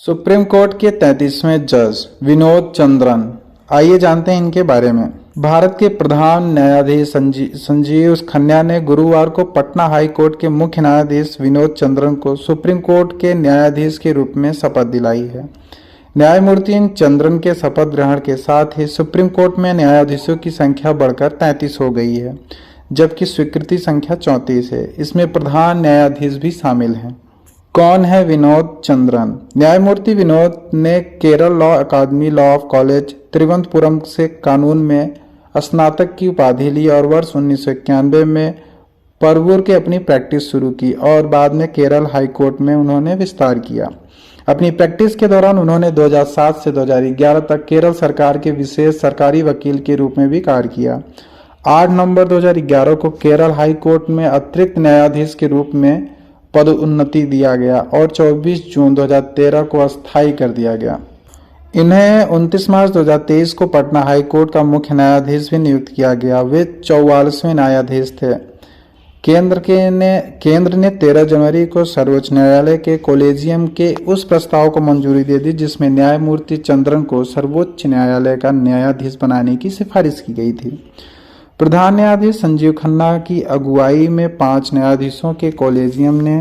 Supreme court के 33वें जज विनोद चंद्रन। आइए जानते हैं इनके बारे में। भारत के प्रधान न्यायाधीश संजीव खन्ना ने गुरुवार को पटना हाई कोर्ट के मुख्य न्यायाधीश विनोद चंद्रन को सुप्रीम कोर्ट के न्यायाधीश के रूप में शपथ दिलाई है। न्यायमूर्ति चंद्रन के शपथ ग्रहण के साथ ही सुप्रीम कोर्ट में न्यायाधीशों की संख्या बढ़कर 33 हो गई है, जबकि स्वीकृति संख्या 34 है। इसमें प्रधान न्यायाधीश भी शामिल हैं। कौन है विनोद चंद्रन? न्यायमूर्ति विनोद ने Kerala law academy law of college Thiruvananthapuram से कानून में स्नातक की उपाधि ली और वर्ष 1991 में परवूर के अपनी प्रैक्टिस शुरू की और बाद में केरल हाई कोर्ट में उन्होंने विस्तार किया। अपनी प्रैक्टिस के दौरान उन्होंने 2007 से 2011 तक केरल सरकार के विशेष सरकारी वकील के रूप में भी कार्य किया। 8 नवंबर 2011 को केरल हाई कोर्ट में अतिरिक्त न्यायाधीश के रूप में पदोन्नति दिया गया और 24 जून 2013 को अस्थायी कर दिया गया। इन्हें 29 मार्च 2023 को पटना हाई कोर्ट का मुख्य न्यायाधीश भी नियुक्त किया गया। वे 44वें न्यायाधीश थे। केंद्र ने 13 जनवरी को सर्वोच्च न्यायालय के कॉलेजियम के उस प्रस्ताव को मंजूरी दे दी जिसमें न्यायमूर्ति चंद्रन को सर्वोच्च न्यायालय का न्यायाधीश बनाने की सिफारिश की गई थी। प्रधान न्यायाधीश संजीव खन्ना की अगुवाई में 5 न्यायाधीशों के कॉलेजियम ने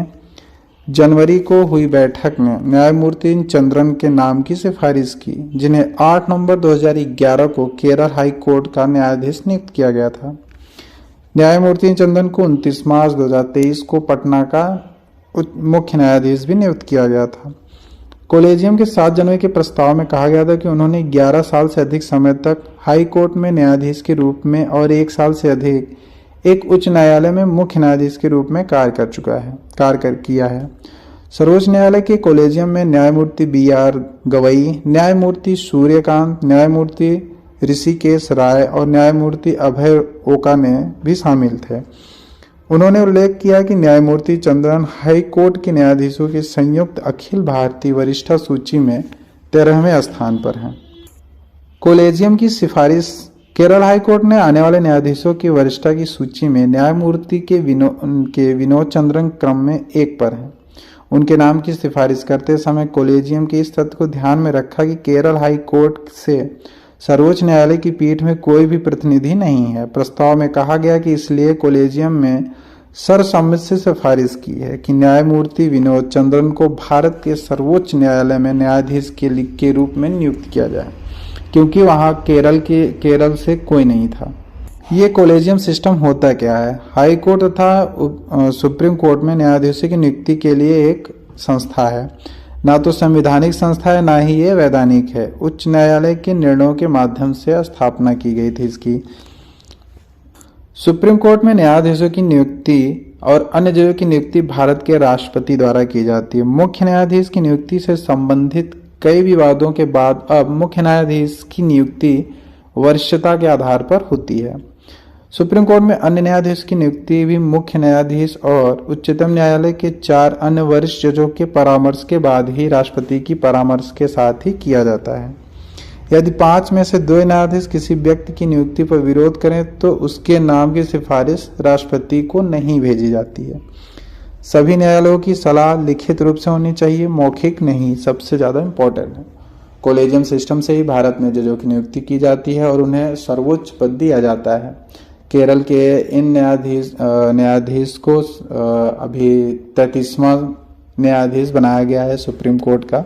जनवरी को हुई बैठक में न्यायमूर्ति चंद्रन के नाम की सिफारिश की, जिन्हें 8 नवंबर 2011 को केरल हाई कोर्ट का न्यायाधीश नियुक्त किया गया था। न्यायमूर्ति चंद्रन को 29 मार्च 2023 को पटना का मुख्य न्यायाधीश भी नियुक्त किया गया था। कॉलेजियम के 7 जनवरी के प्रस्ताव में कहा गया था कि उन्होंने 11 साल से अधिक समय तक हाई कोर्ट में न्यायाधीश के रूप में और 1 साल से अधिक एक उच्च न्यायालय में मुख्य न्यायाधीश के रूप में कार्य किया है। सर्वोच्च न्यायालय के कॉलेजियम में न्यायमूर्ति BR गवई, न्यायमूर्ति सूर्यकांत, न्यायमूर्ति ऋषिकेश राय और न्यायमूर्ति अभय ओका ने भी शामिल थे। उन्होंने उल्लेख किया कि न्यायमूर्ति चंद्रन हाई कोर्ट के न्यायाधीशों की संयुक्त अखिल भारतीय वरिष्ठता सूची में 13वें स्थान पर हैं। कॉलेजियम की सिफारिश। केरल हाई कोर्ट ने आने वाले न्यायाधीशों की वरिष्ठता की सूची में न्यायमूर्ति के विनोद चंद्रन क्रम में 1 पर हैं। उनके नाम की सिफारिश करते समय कॉलेजियम के इस तथ्य को ध्यान में रखा कि केरल हाई कोर्ट से सर्वोच्च न्यायालय की पीठ में कोई भी प्रतिनिधि नहीं है। प्रस्ताव में कहा गया कि इसलिए कॉलेजियम में सर्वसम्मति से सिफारिश की है कि न्यायमूर्ति विनोद चंद्रन को भारत के सर्वोच्च न्यायालय में न्यायाधीश के रूप में नियुक्त किया जाए, क्योंकि वहां केरल से कोई नहीं था। ये कॉलेजियम सिस्टम होता क्या है? हाई कोर्ट तथा सुप्रीम कोर्ट में न्यायाधीशों की नियुक्ति के लिए एक संस्था है। ना तो संवैधानिक संस्था है, ना ही ये वैधानिक है। उच्च न्यायालय के निर्णयों के माध्यम से स्थापना की गई थी इसकी। सुप्रीम कोर्ट में न्यायाधीशों की नियुक्ति और अन्य जजों की नियुक्ति भारत के राष्ट्रपति द्वारा की जाती है। मुख्य न्यायाधीश की नियुक्ति से संबंधित कई विवादों के बाद अब मुख्य न्यायाधीश की नियुक्ति वरिष्ठता के आधार पर होती है। सुप्रीम कोर्ट में अन्य न्यायाधीश की नियुक्ति भी मुख्य न्यायाधीश और उच्चतम न्यायालय के 4 अन्य वरिष्ठ जजों के परामर्श के बाद ही राष्ट्रपति की परामर्श के साथ ही किया जाता है। यदि 5 में से 2 न्यायाधीश किसी व्यक्ति की नियुक्ति पर विरोध करें तो उसके नाम की सिफारिश राष्ट्रपति को नहीं भेजी जाती है। सभी न्यायालयों की सलाह लिखित रूप से होनी चाहिए, मौखिक नहीं। सबसे ज्यादा इम्पोर्टेंट है। कॉलेजियम सिस्टम से ही भारत में जजों की नियुक्ति की जाती है और उन्हें सर्वोच्च पद दिया जाता है। केरल के इन न्यायाधीश को अभी 33वां न्यायाधीश बनाया गया है सुप्रीम कोर्ट का।